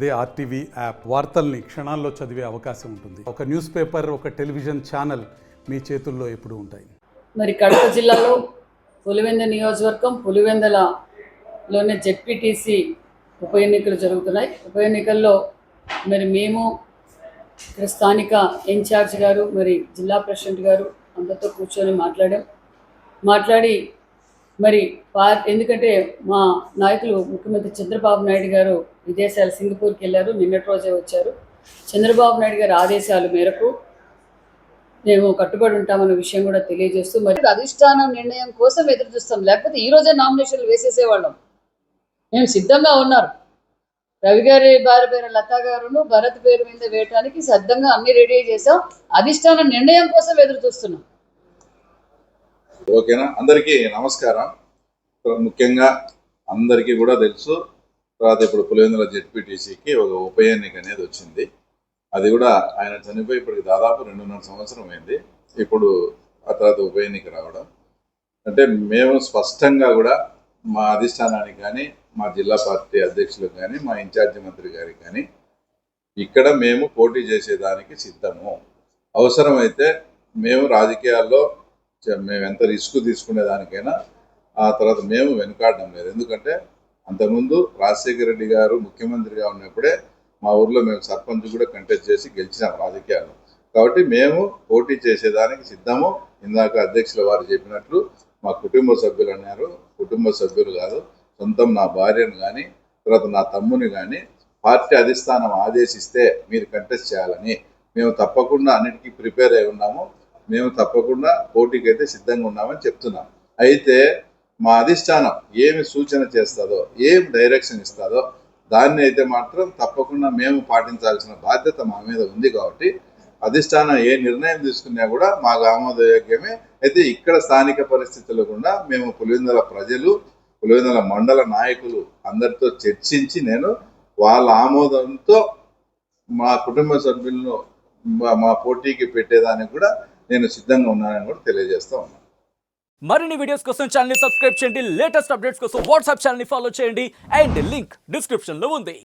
అదే RTV app వార్తల్ని క్షణాల్లో చదివే అవకాశం ఉంటుంది. ఒక న్యూస్ పేపర్, ఒక టెలివిజన్ ఛానల్ మీ చేతుల్లో ఎప్పుడూ ఉంటాయి. మరి కడప జిల్లాలో పులివెందుల నియోజకవర్గం పులివెందులలోనే జెడ్పీటీసీ ఉప ఎన్నికలు జరుగుతున్నాయి. ఉప ఎన్నికల్లో మరి మేము ఇక్కడ స్థానిక ఇన్ఛార్జ్ గారు, మరి జిల్లా ప్రెసిడెంట్ గారు అందరితో కూర్చొని మాట్లాడి మరి ఎందుకంటే మా నాయకులు ముఖ్యమంత్రి చంద్రబాబు నాయుడు గారు విదేశాలు సింగపూర్కి వెళ్ళారు, నిన్నటి రోజే వచ్చారు. చంద్రబాబు నాయుడు గారి ఆదేశాల మేరకు మేము కట్టుబడి ఉంటామన్న విషయం కూడా తెలియజేస్తూ మరి అధిష్టానం నిర్ణయం కోసం ఎదురు చూస్తాం. లేకపోతే ఈ రోజే నామినేషన్లు వేసేసేవాళ్ళం. మేము సిద్ధంగా ఉన్నారు. రవి గారి భార్య పేరు లతా గారును భరత్ పేరు మీద వేయటానికి సిద్ధంగా అన్ని రెడీ చేసాం. అధిష్టానం నిర్ణయం కోసం ఎదురు చూస్తున్నాం. ఓకేనా? అందరికీ నమస్కారం. ముఖ్యంగా అందరికీ కూడా తెలుసు, తర్వాత ఇప్పుడు పులివెందుల జెడ్పీటీసీకి ఒక ఉప ఎన్నిక అనేది వచ్చింది. అది కూడా ఆయన చనిపోయి ఇప్పటికి దాదాపు 2.5 సంవత్సరం అయింది. ఇప్పుడు ఆ తర్వాత ఉప ఎన్నిక రావడం అంటే మేము స్పష్టంగా కూడా మా అధిష్టానానికి కానీ, మా జిల్లా పార్టీ అధ్యక్షులకు కానీ, మా ఇన్ఛార్జి మంత్రి గారికి కానీ ఇక్కడ మేము పోటీ చేసేదానికి సిద్ధము. అవసరమైతే మేము రాజకీయాల్లో మేము ఎంత రిస్క్ తీసుకునేదానికైనా ఆ తర్వాత మేము వెనుకాడడం లేదు. ఎందుకంటే అంతకుముందు రాజశేఖర రెడ్డి గారు ముఖ్యమంత్రిగా ఉన్నప్పుడే మా ఊర్లో మేము సర్పంచ్ కూడా కంటెస్ట్ చేసి గెలిచినాం రాజకీయాలు. కాబట్టి మేము పోటీ చేసేదానికి సిద్ధము. ఇందాక అధ్యక్షుల వారు చెప్పినట్లు మా కుటుంబ సభ్యులు అన్నారు. కుటుంబ సభ్యులు కాదు, సొంతం నా భార్యను కానీ, తర్వాత నా తమ్ముని కానీ పార్టీ అధిష్టానం ఆదేశిస్తే మీరు కంటెస్ట్ చేయాలని మేము తప్పకుండా అన్నిటికీ ప్రిపేర్ అయి ఉన్నాము. మేము తప్పకుండా పోటీకి అయితే సిద్ధంగా ఉన్నామని చెప్తున్నాం. అయితే మా అధిష్టానం ఏమి సూచన చేస్తుందో, ఏం డైరెక్షన్ ఇస్తుందో దాన్ని అయితే మాత్రం తప్పకుండా మేము పాటించాల్సిన బాధ్యత మా మీద ఉంది. కాబట్టి అధిష్టానం ఏ నిర్ణయం తీసుకున్నా కూడా మాకు ఆమోదయోగ్యమే. అయితే ఇక్కడ స్థానిక పరిస్థితులు కూడా మేము పులివెందుల ప్రజలు, పులివెందుల మండల నాయకులు అందరితో చర్చించి నేను వాళ్ళ ఆమోదంతో మా కుటుంబ సభ్యులను మా పోటీకి పెట్టేదానికి కూడా నేను సిద్ధంగా ఉన్నానని కూడా తెలియజేస్తా ఉన్నాను. మరిన్ని వీడియోస్ కోసం ఛానల్ ని సబ్స్క్రైబ్ చేయండి. లేటెస్ట్ అప్డేట్స్ కోసం వాట్సాప్ ఛానల్ ని ఫాలో చేయండి. అండ్ లింక్ డిస్క్రిప్షన్ లో ఉంది.